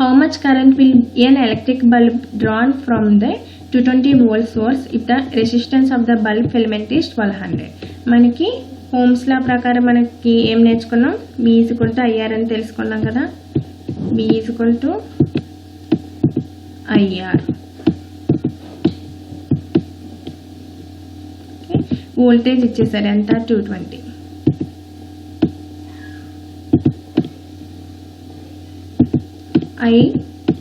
How much current will an electric bulb drawn from the 220 volt source if the resistance of the bulb filament is 1200. మనకి Ohm's లా ప్రకారం మనకి ఏం నేర్చుకున్నాం, V = IR అని తెలుసుకున్నాం కదా. V = IR. వోల్టేజ్ ఇచ్చేసారు ఎంత, 220. I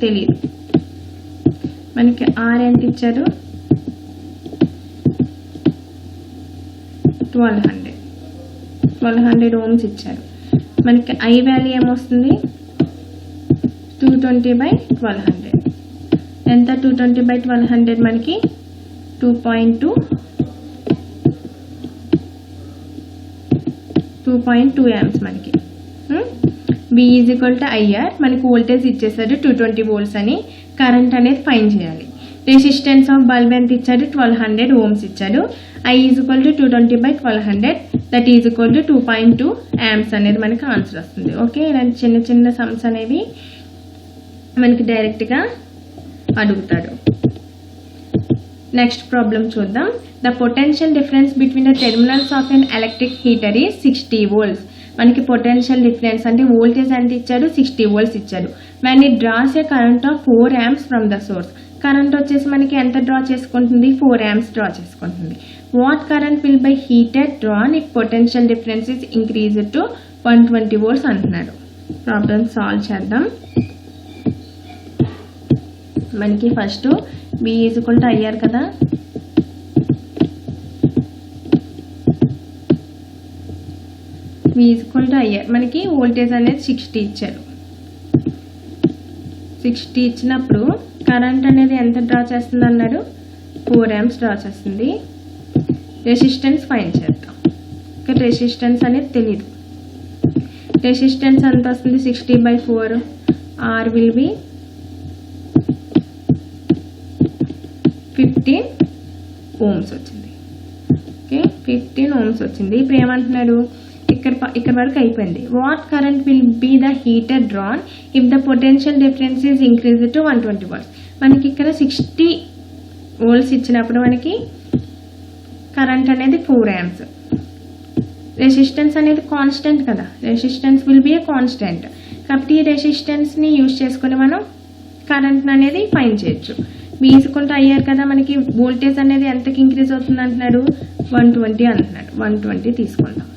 తెలియదు, మనకి R ఎంత ఇచ్చారు, 1200 ఓమ్స్ ఇచ్చారు. మనకి I వాల్యూ ఏమొస్తుంది, 220/1200. ఎంత 220/1200, మనకి 2.2 amps. మనకి V = IR. మనకి వోల్టేజ్ ఇచ్చేసాడు 220 volts అని. కరెంట్ అనేది ఫైండ్ చేయాలి. రెసిస్టెన్స్ ఆఫ్ బల్బ్ ఎంత ఇచ్చాడు, 1200 ఓమ్స్ ఇచ్చాడు. I = 220/1200 that is equal to 2.2 amps అనేది మనకి ఆన్సర్ వస్తుంది. ఓకే, ఇలాంటి చిన్న చిన్న సమ్స్ అనేవి మనకి డైరెక్ట్గా అడుగుతాడు. నెక్స్ట్ ప్రాబ్లం చూద్దాం. The potential difference between the terminals of an electric heater is 60 volts. మనకి పొటెన్షియల్ డిఫరెన్స్ అంటే వోల్టేజ్ ఎంత ఇచ్చాడు, 60 volts ఇచ్చాడు. When it draws a current of 4 amps from the source. Current వచ్చేసి మనకి ఎంత డ్రా చేసుకుంటుంది, 4 amps డ్రా చేసుకుంటుంది. What current will by heater drawn if potential difference is increased to 120 volts అంటున్నాడు. ప్రాబ్లమ్ సాల్వ్ చేద్దాం. మనకి ఫస్ట్ V = IR కదా. V = IR. మనకి వోల్టేజ్ అనేది 60 ఇచ్చారు. 60 ఇచ్చినప్పుడు కరెంట్ అనేది ఎంత డ్రా చేస్తుంది అన్నాడు, 4 amps డ్రా చేస్తుంది. రెసిస్టెన్స్ ఫైండ్ చేద్దాం. ఇక్కడ రెసిస్టెన్స్ అనేది తెలీదు. రెసిస్టెన్స్ ఎంత వస్తుంది, 60/4. R విల్ బి 15 ohms వచ్చింది. ఓకే, 15 ohms వచ్చింది. ఇప్పుడు ఏమంటున్నాడు, ఇక్కడ వరకు అయిపోయింది. What current will be the heater drawn if the potential difference is increase to 120 volts. మనకి ఇక్కడ 60 volts ఇచ్చినప్పుడు మనకి కరెంట్ అనేది 4 amps. రెసిస్టెన్స్ అనేది కాన్స్టెంట్ కదా, resistance will be a constant. కాబట్టి ఈ రెసిస్టెన్స్ని యూజ్ చేసుకుని మనం కరెంట్ అనేది ఫైండ్ చేయొచ్చు. V = IR కదా. మనకి వోల్టేజ్ అనేది ఎంతకి ఇంక్రీజ్ అవుతుంది అంటున్నాడు, 120 అంటున్నాడు. 120 తీసుకుందాం.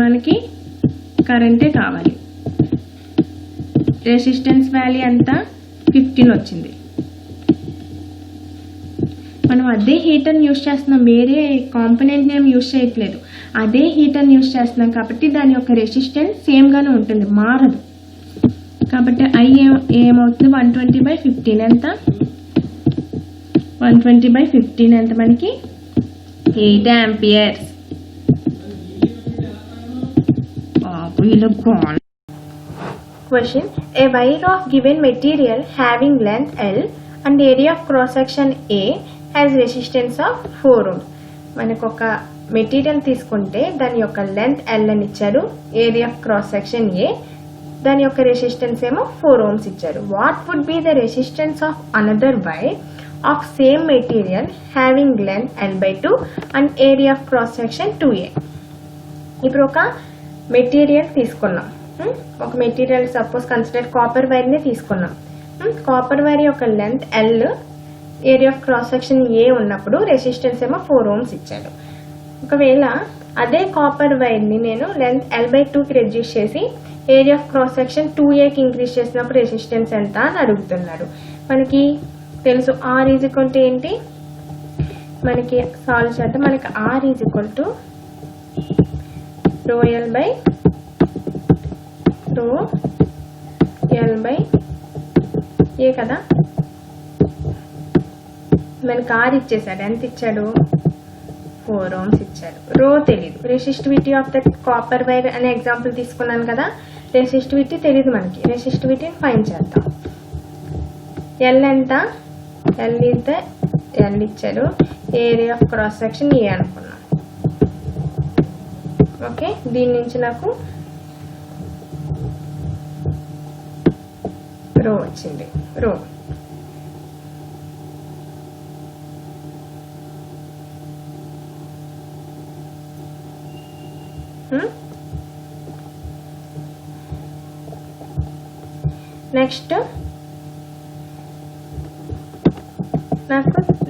మనకి కరెంటే కావాలి. రెసిస్టెన్స్ వాల్యూ ఎంత, 15 వచ్చింది. మనం అదే హీటర్ని యూజ్ చేస్తున్నాం, వేరే కాంపోనెంట్ నేమ్ యూజ్ చేయట్లేదు. అదే హీటర్ని యూజ్ చేస్తున్నాం కాబట్టి దాని యొక్క రెసిస్టెన్స్ సేమ్గానే ఉంటుంది, మారదు. కాబట్టి I ఏమవుతుంది, 120/15 ఎంత, 120/15 ఎంత, మనకి 8 amps. Question: a wire of given material having length L and area of cross section A has resistance of 4 ohms. మనకు ఒక మెటీరియల్ తీసుకుంటే దాని యొక్క లెంత్ L అని ఇచ్చారు, area of cross section A, దాని యొక్క రెసిస్టెన్స్ ఏమో 4 ohms ఇచ్చారు. What would be the resistance of another wire of same material having length L/2 and area of cross section 2A. ఇప్పుడు ఒక మెటీరియల్ తీసుకున్నాం. ఒక మెటీరియల్ సపోజ్ కన్సిడర్ కాపర్ వైర్ని తీసుకున్నాం. కాపర్ వైర్ యొక్క length L, area of cross section A ఉన్నప్పుడు resistance ఏమో 4 ohms ఇచ్చాడు. ఒకవేళ అదే కాపర్ వైర్ని నేను లెంత్ L/2కి రెడ్యూస్ చేసి ఏరియా ఆఫ్ క్రాస్ సెక్షన్ 2Aకి ఇంక్రీజ్ చేసినప్పుడు రెసిస్టెన్స్ ఎంత అని అడుగుతున్నాడు. మనకి తెలుసు R = ఏంటి, మనకి సాల్వ్ చేద్దాం. మనకి R = ρL/ρA కదా. మనకి R ఇచ్చేసాడు, ఎంత ఇచ్చాడు, 4 ohms ఇచ్చాడు. రో తెలీదు. Resistivity of the copper wire అనే ఎగ్జాంపుల్ తీసుకున్నాను కదా, రెసిస్టివిటీ తెలీదు మనకి. రెసిస్టివిటీని ఫైండ్ చేద్దాం. L ఎంత, L ఇచ్చాడు, area of cross section A అనుకున్నాం. ఓకే, దీని నుంచి నాకు రో వచ్చింది. రో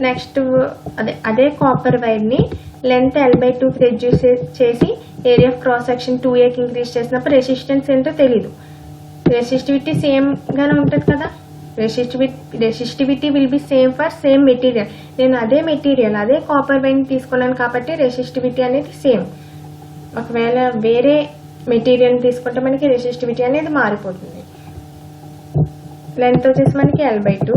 నెక్స్ట్ అదే కాపర్ వైర్ని లెంత్ L/2 రెడ్యూస్ చేసి ఏరియా ఆఫ్ క్రాస్ సెక్షన్ 2Aకి ఇంక్రీజ్ చేసినప్పుడు రెసిస్టెన్స్ ఏంటో తెలీదు. రెసిస్టివిటీ సేమ్ గానే ఉంటుంది కదా, resistivity will be same for same material. నేను అదే మెటీరియల్ అదే కాపర్ వైర్ని తీసుకున్నాను కాబట్టి రెసిస్టివిటీ అనేది సేమ్. ఒకవేళ వేరే మెటీరియల్ తీసుకుంటే మనకి రెసిస్టివిటీ అనేది మారిపోతుంది. లెంత్ వచ్చేసి మనకి L/2,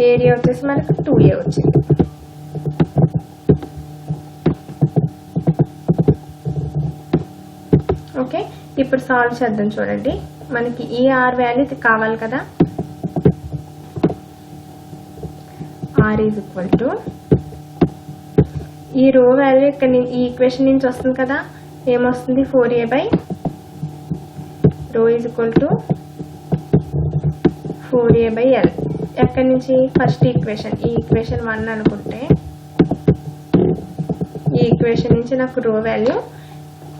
ఏరియా వచ్చేసి మనకి 2A వచ్చింది. ఓకే, ఇప్పుడు సాల్వ్ చేద్దాం. చూడండి, మనకి ఈ ఆర్ వాల్యూ కావాలి కదా. ఆర్ ఈజ్ ఈక్వల్ టు ఈ రో వాల్యూ ఇక్కడ ఈ ఈక్వేషన్ నుంచి వస్తుంది కదా, ఏమొస్తుంది 4A/, రో ఈజ్ ఈక్వల్ టు 4A/L. ఎక్కడి నుంచి ఫస్ట్ ఈక్వేషన్, ఈ ఈక్వేషన్ 1 అనుకుంటే ఈ ఈక్వేషన్ నుంచి నాకు రో వాల్యూ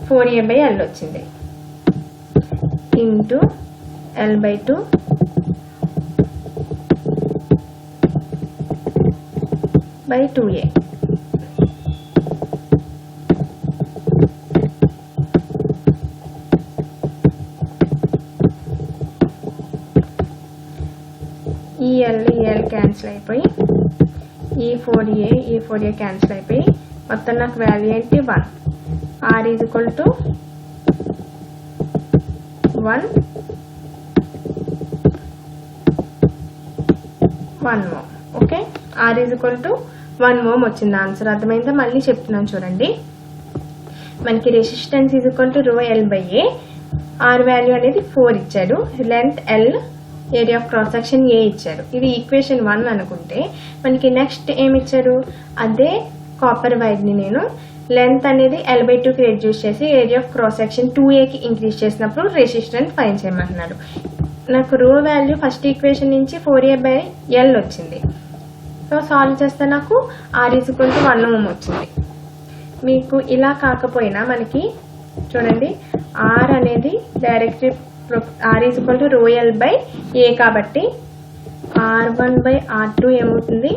4A/L వచ్చింది ఇంటూ L/2 బై 2A. ఈ L క్యాన్సిల్ అయిపోయి ఈ 4A క్యాన్సిల్ అయిపోయి మొత్తం నాకు వాల్యూ ఏంటి 1. R is equal to 1 mho. Okay, R is equal to 1 mho వచ్చింది ఆన్సర్. అర్థమైందా? మళ్ళీ చెప్తున్నాను చూడండి. మనకి రెసిస్టెన్స్ ఈజ్ ఈక్వల్ టు రో L/A, ఆర్ వాల్యూ అనేది 4 ఇచ్చాడు, length L, area of cross section A ఇచ్చారు. ఇది ఈక్వేషన్ 1 అనుకుంటే మనకి నెక్స్ట్ ఏమి ఇచ్చారు, అదే కాపర్ వైర్ని నేను లెంత్ అనేది L/2కి రెడ్యూస్ చేసి ఏరియా ఆఫ్ క్రాస్ సెక్షన్ 2Aకి ఇంక్రీజ్ చేసినప్పుడు రెసిస్టెన్స్ ఫైండ్ చేయమంటున్నాడు. నాకు రో వాల్యూ ఫస్ట్ ఈక్వేషన్ నుంచి 4A/L వచ్చింది. సో సాల్వ్ చేస్తే నాకు R is equal to 1 mho వచ్చింది. మీకు ఇలా కాకపోయినా మనకి చూడండి, ఆర్ అనేది direct or is equal to రో L/A కాబట్టి R1/R2 ఏమవుతుంది,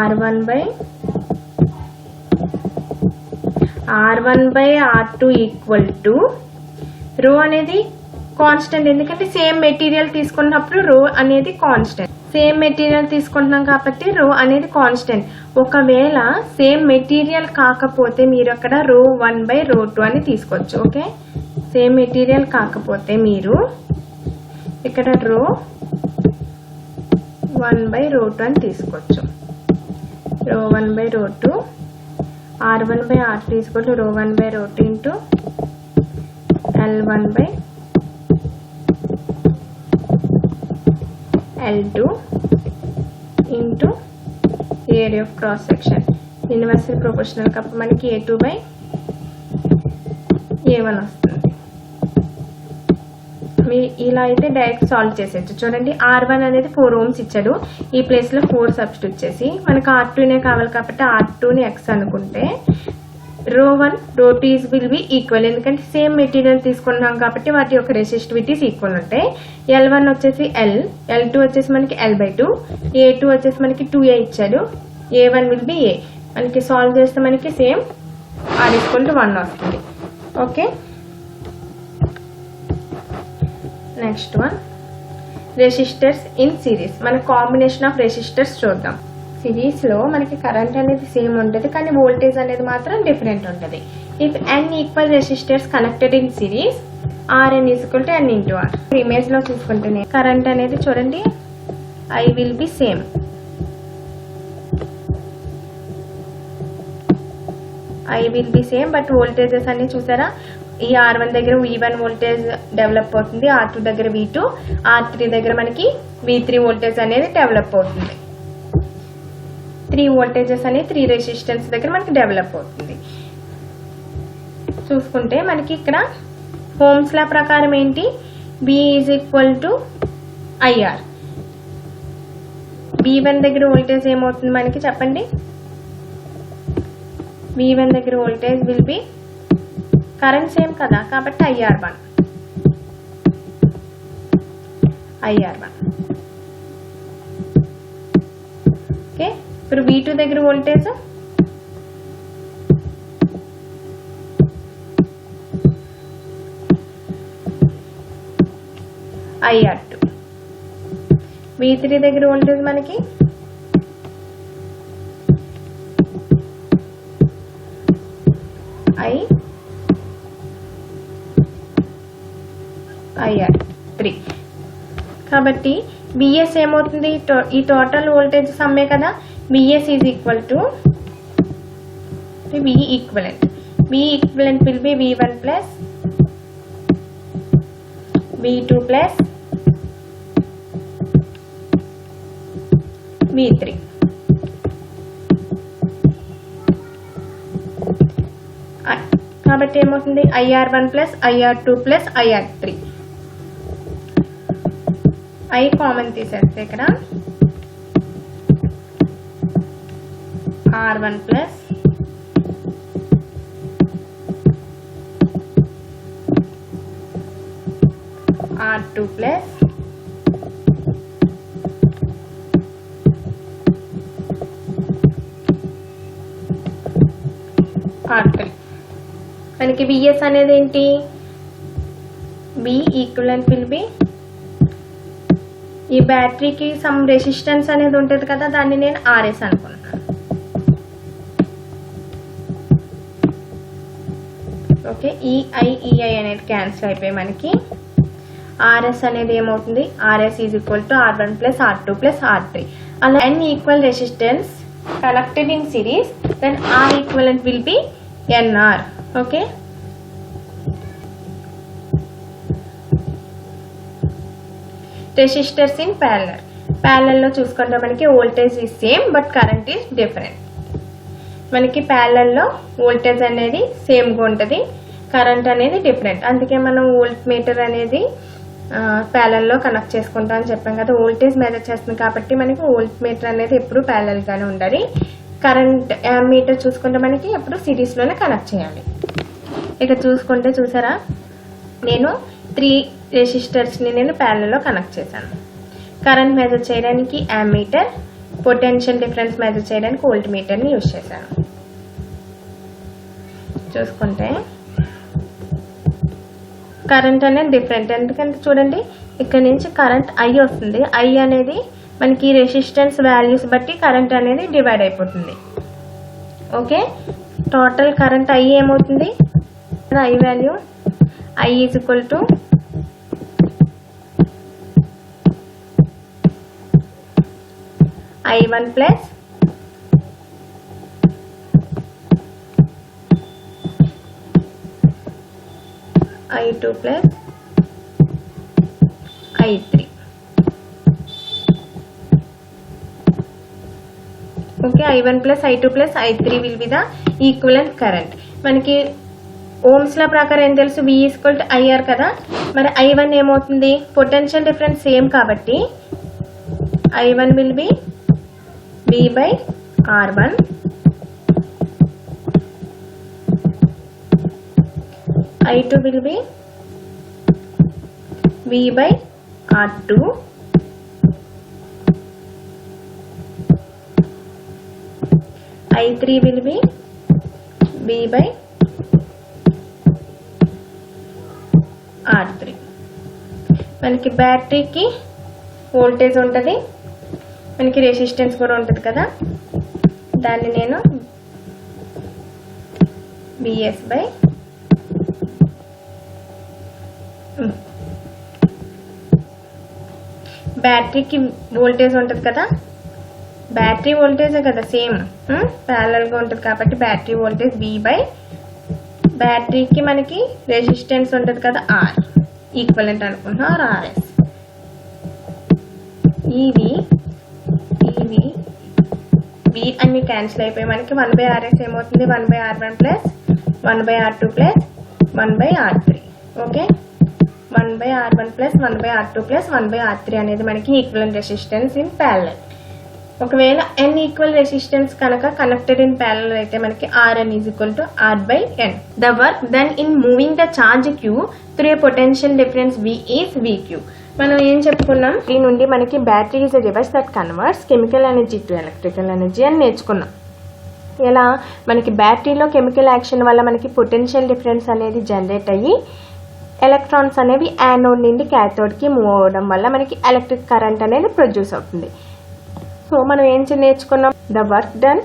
R1/R2 ఈక్వల్ టు రో అనేది కాన్స్టెంట్. ఎందుకంటే సేమ్ మెటీరియల్ తీసుకున్నప్పుడు రో అనేది కాన్స్టెంట్. సేమ్ మెటీరియల్ తీసుకుంటున్నాం కాబట్టి రో అనేది కాన్స్టెంట్. ఒకవేళ సేమ్ మెటీరియల్ కాకపోతే మీరు అక్కడ రో 1/ρ2 అని తీసుకోవచ్చు. ఓకే, సేమ్ మెటీరియల్ కాకపోతే మీరు ఇక్కడ రో 1/ρ2 అని తీసుకోవచ్చు. రో 1/ρ2 R1/R2 equal to rho 1/ρ2 into L1/L2 into area of cross section. Universal proportional కాబట్టి మనకి A2/A1 వస్తుంది. ఇలా అయితే డైరెక్ట్ సాల్వ్ చేసేయచ్చు. చూడండి, R1 అనేది 4 ohms ఇచ్చాడు, ఈ ప్లేస్లో 4 సబ్స్టిట్యూట్ చేసి మనకు R2నే కావాలి కాబట్టి R2ని X అనుకుంటే రో 1 రో 2 విల్ బి ఈక్వల్. ఎందుకంటే సేమ్ మెటీరియల్ తీసుకున్నాం కాబట్టి వాటి యొక్క రెసిస్టివిటీస్ ఈక్వల్ ఉంటాయి. L1 వచ్చేసి L, L2 వచ్చేసి మనకి L/2, A2 వచ్చేసి మనకి 2A ఇచ్చాడు, A1 విల్ బి A. మనకి సాల్వ్ చేస్తే మనకి సేమ్ R ఈక్వల్ టు 1 వస్తుంది. Okay, next one resistors in series. మన కాంబినేషన్ ఆఫ్ రెసిస్టర్స్ చూద్దాం. సిరీస్లో మనకి కరెంట్ అనేది సేమ్ ఉంటుంది కానీ వోల్టేజ్ అనేది మాత్రం డిఫరెంట్ ఉంటుంది. If n equal resistors connected in series Rn is equal to n into R. ఇమేజ్లో చూసుకుంటేనే కరెంట్ అనేది చూడండి I will be same. But voltages అన్ని చూసారా, ఈ R1 దగ్గర V1 వోల్టేజ్ డెవలప్ అవుతుంది, R2 దగ్గర V2, R3 దగ్గర మనకి V3 వోల్టేజ్ అనేది డెవలప్ అవుతుంది. 3 వోల్టేజెస్ అనేది 3 రెసిస్టెన్స్ దగ్గర మనకి డెవలప్ అవుతుంది. చూసుకుంటే మనకి ఇక్కడ ఓమ్స్ లా ప్రకారం ఏంటి, B is equal to IR. V1 దగ్గర వోల్టేజ్ ఏమవుతుంది మనకి చెప్పండి. V1 దగ్గర voltage will be current same కదా కాబట్టి IR1. ఓకే, ఇప్పుడు V2 దగ్గర వోల్టేజ్ IR2. V3 దగ్గర వోల్టేజ్ మనకి IR3. కాబట్టి VS ఏమవుతుంది, ఈ టోటల్ వోల్టేజ్ సమ్మే కదా. VS is equal to V equivalent. V equivalent will B V1 plus V2 plus V3. కాబట్టి ఏమవుతుంది, IR1 plus IR2 plus IR3. I common తీసేస్తే ఇక్కడ R1 plus R2 plus R3. మనకి VS అనేది ఏంటి, B ఈక్వలెంట్ విల్ బి, ఈ బ్యాటరీకి some resistance అనేది ఉంటుంది కదా, దాన్ని నేను RS అనుకుంటున్నాను. ఓకే, EI అనేది క్యాన్సిల్ అయిపోయి మనకి RS అనేది ఏమవుతుంది, RS is equal to R1 plus R2 plus R3. అలా n equal resistance connected in series, then R equivalent will be NR. Okay, resistors in parallel లో చూసుకుంటే మనకి voltage is same but current is different. మనకి parallel లో voltage అనేది same గా ఉంటుంది, current అనేది డిఫరెంట్. అందుకే మనం వోల్ట్ మీటర్ అనేది ప్యారలల్ లో కనెక్ట్ చేసుకుంటాం అని చెప్పాం కదా. వోల్టేజ్ మెజర్ చేస్తుంది కాబట్టి మనకి వోల్ట్ మీటర్ అనేది ఎప్పుడు ప్యారలల్ గానే ఉండాలి. కరెంట్ మీటర్ చూసుకుంటే మనకి ఎప్పుడు సిరీస్ లోనే కనెక్ట్ చేయాలి. ఇక చూసుకుంటే చూసారా, నేను 3 రెసిస్టర్స్ ని నేను ప్యారలల్ లో కనెక్ట్ చేశాను. కరెంట్ మెజర్ చేయడానికి అమ్మీటర్, పొటెన్షియల్ డిఫరెన్స్ మెజర్ చేయడానికి వోల్ట్ మీటర్ ని యూజ్ చేశాను. చూసుకుంటే కరెంట్ అనేది డిఫరెంట్, ఎందుకంటే చూడండి ఇక్కడ నుంచి కరెంట్ I వస్తుంది. I అనేది మనకి రెసిస్టెన్స్ వాల్యూస్ బట్టి కరెంట్ అనేది డివైడ్ అయిపోతుంది. ఓకే, టోటల్ కరెంట్ I ఏమవుతుంది, I value I is equal to I1 plus I2 plus I3. Okay, I1 plus I2 plus I3 will be the equivalent current. మనకి Ohm's లా ప్రకారం ఏం తెలుసు, V equal to IR కదా. మరి I1 ఏమవుతుంది, potential difference same కాబట్టి I1 will be V by R1 I2 will be V by R2 I3 will be V by R3. మనకి బ్యాటరీకి voltage ఉంటుంది, మనకి రెసిస్టెన్స్ కూడా ఉంటుంది కదా. దాన్ని నేను BS బై బ్యాటరీకి వోల్టేజ్ ఉంటుంది కదా, బ్యాటరీ వోల్టేజే కదా సేమ్ ప్యారలల్గా ఉంటుంది కాబట్టి బ్యాటరీ వోల్టేజ్ V బై బ్యాటరీకి మనకి రెసిస్టెన్స్ ఉంటుంది కదా R ఈక్వలెంట్ అనుకుంటున్నాం, ఆర్ RS. ఈవి V అన్ని క్యాన్సిల్ అయిపోయి మనకి 1/RS ఏమవుతుంది, 1/R1 plus 1/R2 plus 1/R3. Okay, 1/R1 plus 1/R2 plus 1/R3 అనేది మనకి ఈక్వలెంట్ రెసిస్టెన్స్ ఇన్ ప్యారలల్. ఒకవేళ n ఈక్వల్ రెసిస్టెన్స్ కనుక కనెక్టెడ్ ఇన్ ప్యారలల్ అయితే మనకి Rn is equal to R/n. The work done in moving the charge Q through a potential difference V is Vq. మనం ఏం చెప్పుకున్నాం, దీని నుండి మనకి battery is a device that converts chemical energy to electrical energy అని నేర్చుకున్నాం. ఎలా మనకి బ్యాటరీలో కెమికల్ యాక్షన్ వల్ల మనకి పొటెన్షియల్ డిఫరెన్స్ అనేది జనరేట్ అయ్యి ఎలక్ట్రాన్స్ అనేవి యానోడ్ నుండి క్యాథోడ్కి మూవ్ అవ్వడం వల్ల మనకి ఎలక్ట్రిక్ కరెంట్ అనేది ప్రొడ్యూస్ అవుతుంది. సో మనం ఏం నేర్చుకున్నాం, the work done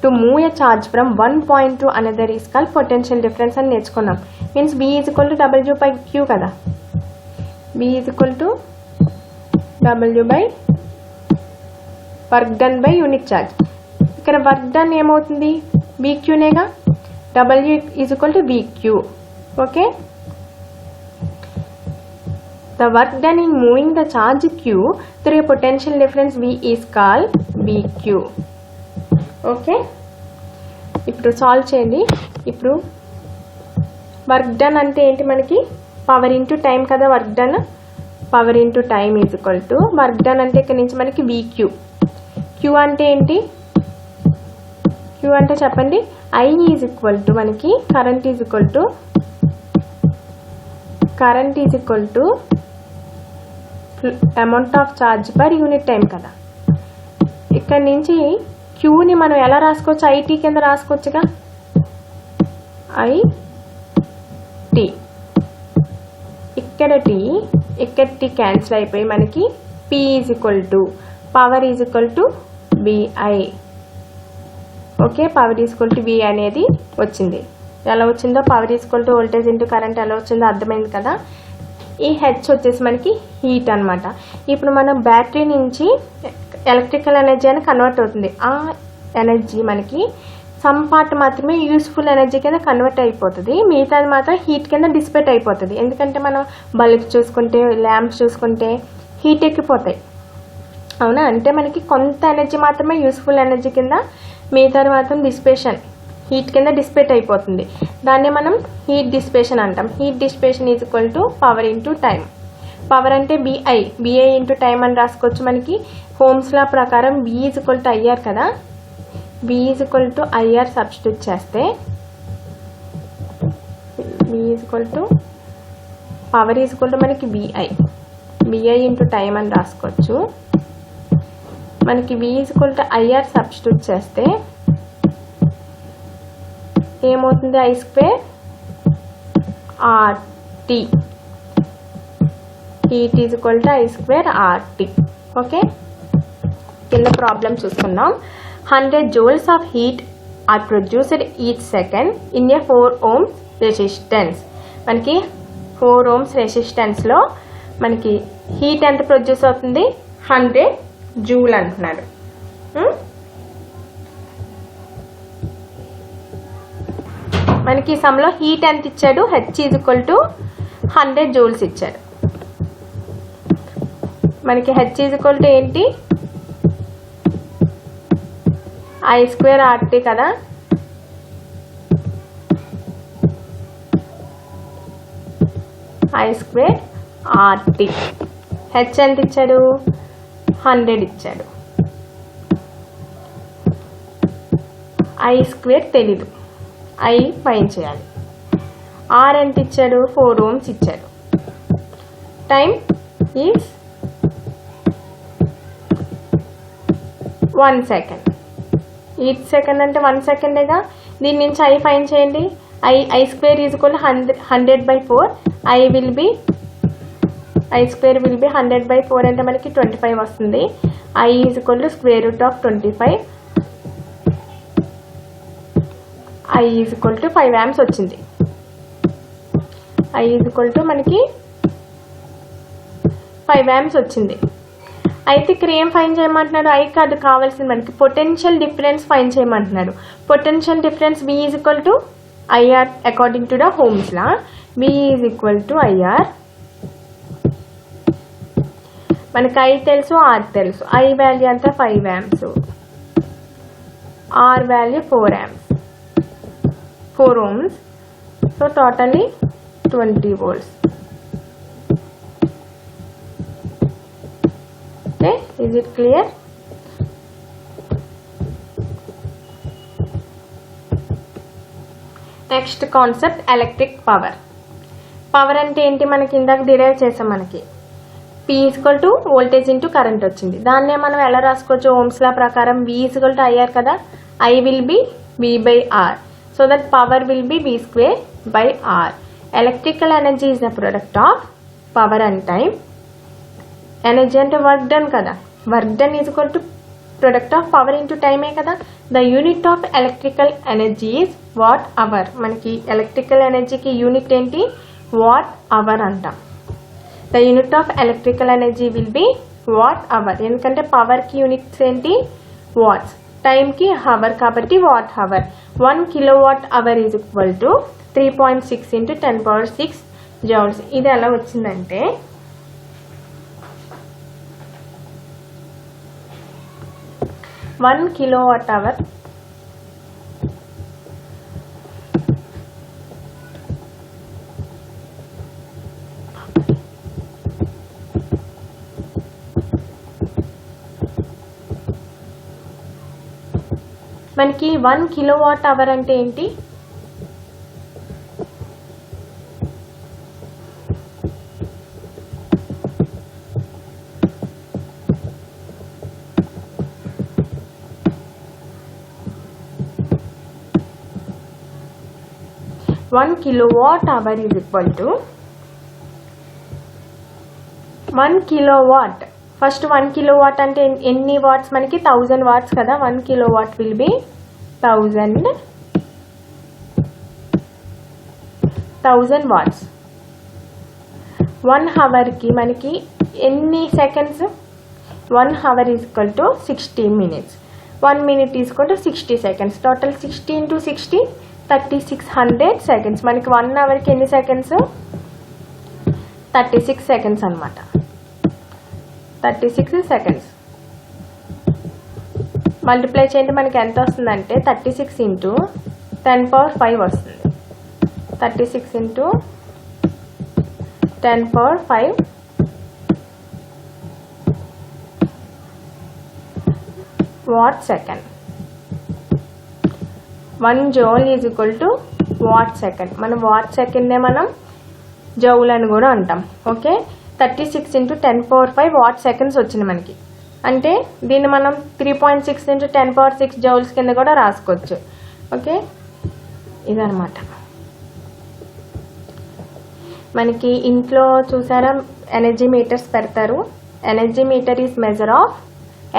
to move a charge from one point to another is called potential difference అని నేర్చుకున్నాం. Means B is equal to W/Q కదా, B is equal to W by work done by unit charge. ఇక్కడ work done ఏమవుతుంది, VQనేగా, W is equal to VQ. Okay, the work done in moving the charge Q through a potential difference V is called VQ. Okay, ఇప్పుడు solve చేయండి. ఇప్పుడు work done అంటే ఏంటి, మనకి power into time కదా. Work done power into time is equal to work done అంటే ఇక్కడ నుంచి మనకి VQ. Q అంటే ఏంటి, Q అంటే చెప్పండి, I ఈజ్ ఈక్వల్ టు మనకి current is equal to amount of charge per unit time కదా. ఇక్కడ నుంచి క్యూని మనం ఎలా రాసుకోవచ్చు, IT కింద రాసుకోవచ్చుగా, IT. ఇక్కడ T క్యాన్సిల్ అయిపోయి మనకి P is equal to power is equal to VI. Okay, power is equal to V అనేది వచ్చింది. ఎలా వచ్చిందో, power is equal to voltage into current ఎలా వచ్చిందో అర్థమైంది కదా. ఈ H వచ్చేసి మనకి హీట్ అనమాట. ఇప్పుడు మనం బ్యాటరీ నుంచి ఎలక్ట్రికల్ ఎనర్జీ అని కన్వర్ట్ అవుతుంది. ఆ ఎనర్జీ మనకి సమ్ పార్ట్ మాత్రమే యూస్ఫుల్ ఎనర్జీ కింద కన్వర్ట్ అయిపోతుంది, మిగతాది మాత్రం హీట్ కింద డిసిపేట్ అయిపోతుంది. ఎందుకంటే మనం బల్బ్స్ చూసుకుంటే, ల్యాంప్స్ చూసుకుంటే హీట్ ఎక్కిపోతాయి, అవునా. అంటే మనకి కొంత ఎనర్జీ మాత్రమే యూస్ఫుల్ ఎనర్జీ కింద, మిగతాది మాత్రం డిసిపేషన్ హీట్ కింద డిసిపేట్ అయిపోతుంది. దాన్ని మనం హీట్ డిసిపేషన్ అంటాం. Heat dissipation is equal to power into time. Power అంటే బిఐ ఇంటూ టైం అని రాసుకోవచ్చు. మనకి హోమ్స్ లా ప్రకారం B is equal to IR కదా. B is equal to IR substitute చేస్తే B is equal to power is equal to మనకి BI into time అని రాసుకోవచ్చు. మనకి V is equal to IR substitute చేస్తే ఏమవుతుంది, I² RT. Heat is equal to I² RT. Okay, కింద problem చూసుకుందాం. 100 joules of heat are produced each second in a 4 ohms resistance. మనకి 4 ohms రెసిస్టెన్స్లో మనకి heat ఎంత ప్రొడ్యూస్ అవుతుంది, 100 జూల్ అంటున్నాడు. మనకి ఈ సమ్లో హీట్ ఎంత ఇచ్చాడు, H is equal to 100 joules ఇచ్చాడు. మనకి H ఈజ్ ఈక్వల్ టు ఏంటి, I² RT కదా. I² RT. H ఎంత ఇచ్చాడు, 100 ఇచ్చాడు. I² తెలీదు, I ఫైండ్ చేయాలి. R ఎంత ఇచ్చాడు, 4 ohms ఇచ్చాడు. Time is 1 second. Each second అంటే 1 సెకండేగా. దీని నుంచి I ఫైండ్ చేయండి. I² is equal 100/4. I² will be 100/4 అంటే మనకి 25 వస్తుంది. I is equal to √25. I is equal to 5 amps వచ్చింది. I ఈజ్ ఈక్వల్ టు మనకి 5 amps వచ్చింది. అయితే ఇక్కడ ఏం ఫైన్ చేయమంటున్నాడు, I కాదు కావాల్సింది మనకి పొటెన్షియల్ డిఫరెన్స్ ఫైన్ చేయమంటున్నాడు. Potential difference V is equal to IR according to the Ohm's law. V is equal to IR. మనకి I తెలుసు, R తెలుసు. I వాల్యూ అంతా 5 amps, R value 4 ohms. So totally 20 volts. Okay, is it clear? Next concept electric power. Power అంటే ఏంటి, మనకి ఇందాక derive చేసాం. మనకి P equal to voltage into current వచ్చింది. దాన్నే మనం ఎలా రాసుకోవచ్చు, ఓమ్స్ లా ప్రకారం V ఈక్వల్ టు IR కదా, I will be V by R. So that power will be V square by R. Electrical energy is the product of power and time. Energy అంటే work done కదా, work done is equal to product of power into టైమే కదా. The unit of electrical energy is watt hour. మనకి electrical ఎనర్జీకి unit ఏంటి, watt hour అంటాం. The unit of electrical energy will be watt hour. ఎందుకంటే పవర్కి units ఏంటి, watts, టైంకి హవర్ కాబట్టి watt hour. 1 kilowatt hour is equal to 3.6 into 10⁶ joules. ఇది ఎలా వచ్చిందంటే, $1 kilowatt hour మనకి 1 kilowatt hour అంటే ఏంటి, $1 kilowatt hour is equal to 1 kilowatt. First 1 kilowatt అంటే ఎన్ని వాట్స్, మనకి 1000 watts కదా. 1 kilowatt will be 1000 watts. 1 hourకి మనకి ఎన్ని seconds, 1 hour is equal to 60 minutes. 1 minute is equal to 60 seconds. Total 60 into 60 3600 seconds. మనకి 1 hourకి ఎన్ని సెకండ్స్, 36 seconds అన్నమాట. 36 seconds మల్టిప్లై చేయండి, మనకి ఎంత వస్తుందంటే 36 into 10⁵ వస్తుంది. 36 into 10⁵ watt second. 1 joule is equal to watt second. మనం వాట్ సెకండ్నే మనం జౌల్ అని కూడా అంటాం. ఓకే, 36 into 10⁵ వాట్ సెకండ్స్ వచ్చింది మనకి. అంటే దీన్ని మనం 3.6 into 10⁶ జౌల్స్ కింద కూడా రాసుకోవచ్చు. ఓకే, ఇదనమాట. మనకి ఇంట్లో చూసారా ఎనర్జీ మీటర్స్ పెడతారు. Energy meter is measure of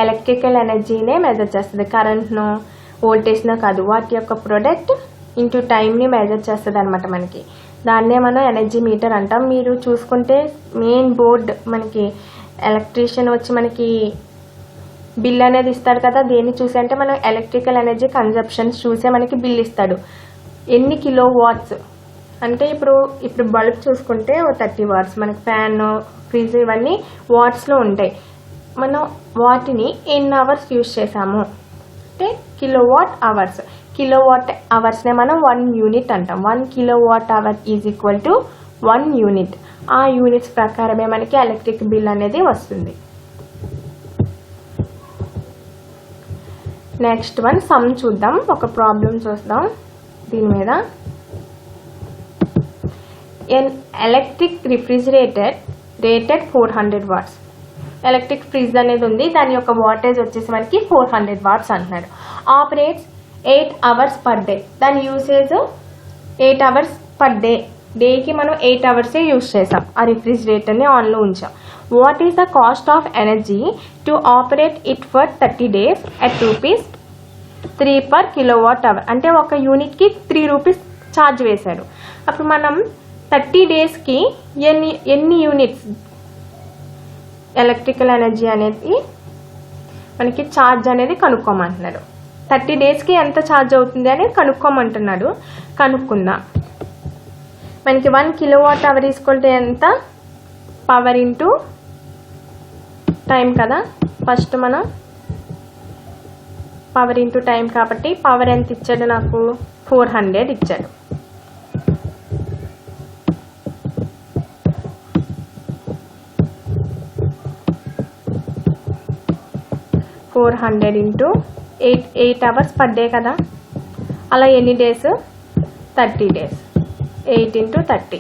electrical ఎనర్జీనే మెజర్ చేస్తుంది, కరెంట్ను వోల్టేజ్నో కాదు. వాటి యొక్క ప్రొడక్ట్ ఇంటూ టైంని మెజర్ చేస్తుంది అనమాట మనకి. దాన్నే మనం ఎనర్జీ మీటర్ అంటాం. మీరు చూసుకుంటే మెయిన్ బోర్డ్, మనకి ఎలక్ట్రీషియన్ వచ్చి మనకి బిల్ అనేది ఇస్తాడు కదా. దేన్ని చూసి అంటే మనం ఎలక్ట్రికల్ ఎనర్జీ కన్జప్షన్స్ చూసే మనకి బిల్ ఇస్తాడు. ఎన్ని కిలో వాట్స్ అంటే ఇప్పుడు బల్బ్ చూసుకుంటే 30 watts, మనకి ఫ్యాన్, ఫ్రిడ్జ్ ఇవన్నీ వాట్స్లో ఉంటాయి. మనం వాటిని ఎన్ని అవర్స్ యూజ్ చేసాము అంటే కిలోవాట్ అవర్స్. కిలోవాట్ అవర్స్నే మనం 1 unit అంటాం. 1 kilowatt hour is equal to 1 unit. ఆ యూనిట్స్ ప్రకారమే మనకి ఎలక్ట్రిక్ బిల్ అనేది వస్తుంది. నెక్స్ట్ వన్ సమ్ చూద్దాం, ఒక ప్రాబ్లం చూద్దాం దీని మీద. An electric refrigerator rated 400 watts. Electric fridge అనేది ఉంది, దాని యొక్క వాటేజ్ వచ్చేసి మనకి 400 watts అంటున్నాడు. Operates 8 hours per day. దాని యూసేజ్ 8 hours per day. డేకి మనం 8 hours యూజ్ చేసాం, ఆ రిఫ్రిజిరేటర్ని ఆన్లో ఉంచాం. What is the cost of energy to operate it for 30 days at ₹3 per kilowatt hour. అంటే ఒక యూనిట్కి ₹3 ఛార్జ్ వేశాడు. అప్పుడు మనం 30 daysకి ఎన్ని యూనిట్స్ ఎలక్ట్రికల్ ఎనర్జీ అనేది మనకి ఛార్జ్ అనేది కనుక్కోమంటున్నాడు. 30 daysకి ఎంత ఛార్జ్ అవుతుంది అనేది కనుక్కోమంటున్నాడు. కనుక్కుందాం. మనకి 1 kilowatt hour తీసుకుంటే ఎంత, పవర్ ఇంటూ టైం కదా. ఫస్ట్ మనం పవర్ ఇంటూ టైం కాబట్టి పవర్ ఎంత ఇచ్చాడు, నాకు 400 ఇచ్చాడు. 400 ఇంటూ 8 అవర్స్ పర్ డే కదా, అలా ఎన్ని డేస్? 30 డేస్. 8 ఇంటూ 30.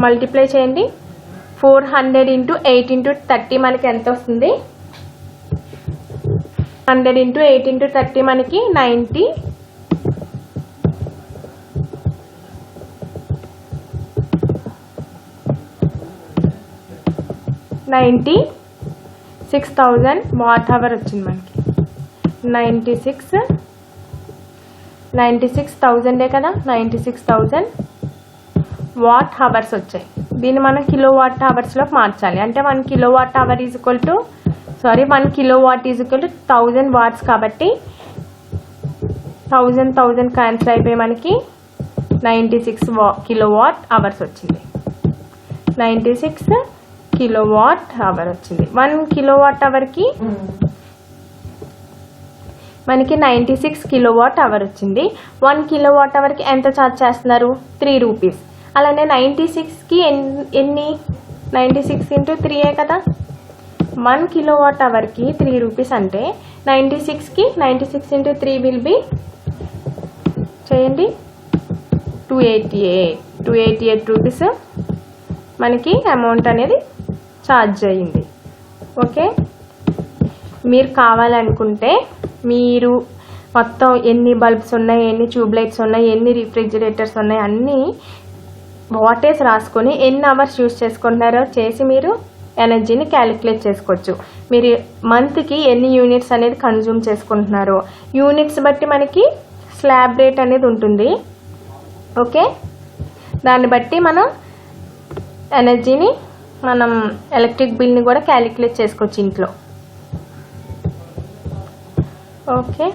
మల్టిప్లై చేయండి. 400 ఇంటూ 8 ఇంటూ 30 మనకి ఎంత వస్తుంది? 100 ఇంటూ 8 ఇంటూ 30 మనకి 96,000 వాట్ అవర్ వచ్చింది మనకి. 96,000 కదా, 96,000 వాట్ అవర్స్ వచ్చాయి. దీన్ని మనం కిలో వాట్ అవర్స్లో మార్చాలి. అంటే 1 kilowatt hour is equal to 1 kilowatt is equal to 1000 watts కాబట్టి 1000 క్యాన్సిల్ అయిపోయి మనకి 96 కిలో వాట్ అవర్స్ వచ్చింది. 96 కిలో వాట్ అవర్ వచ్చింది. 1 కిలో వాట్ అవర్కి మనకి 96 కిలో వాట్ అవర్ వచ్చింది. 1 కిలో వాట్ అవర్కి ఎంత ఛార్జ్ చేస్తున్నారు? 3 రూపీస్. అలానే 96కి ఎన్ని? 96 ఇంటూ 3 కదా. 1 కిలో వాట్ అవర్కి 3 రూపీస్ అంటే 96కి 96 ఇంటూ 3 విల్ బి చేయండి 288 రూపీస్ మనకి అమౌంట్ అనేది ఛార్జ్ అయ్యింది. ఓకే, మీరు కావాలనుకుంటే మీరు మొత్తం ఎన్ని బల్బ్స్ ఉన్నాయి, ఎన్ని ట్యూబ్ లైట్స్ ఉన్నాయి, ఎన్ని రిఫ్రిజిరేటర్స్ ఉన్నాయి అన్నీ వాటేజ్ రాసుకొని ఎన్ని అవర్స్ యూజ్ చేసుకుంటున్నారో చేసి మీరు ఎనర్జీని క్యాలిక్యులేట్ చేసుకోవచ్చు. మీరు మంత్కి ఎన్ని యూనిట్స్ అనేది కన్జ్యూమ్ చేసుకుంటున్నారో యూనిట్స్ బట్టి మనకి స్లాబ్ రేట్ అనేది ఉంటుంది. ఓకే, దాన్ని బట్టి మనం ఎనర్జీని మనం ఎలక్ట్రిక్ బిల్ని కూడా క్యాలిక్యులేట్ చేసుకోవచ్చు ఇంట్లో. ఓకే.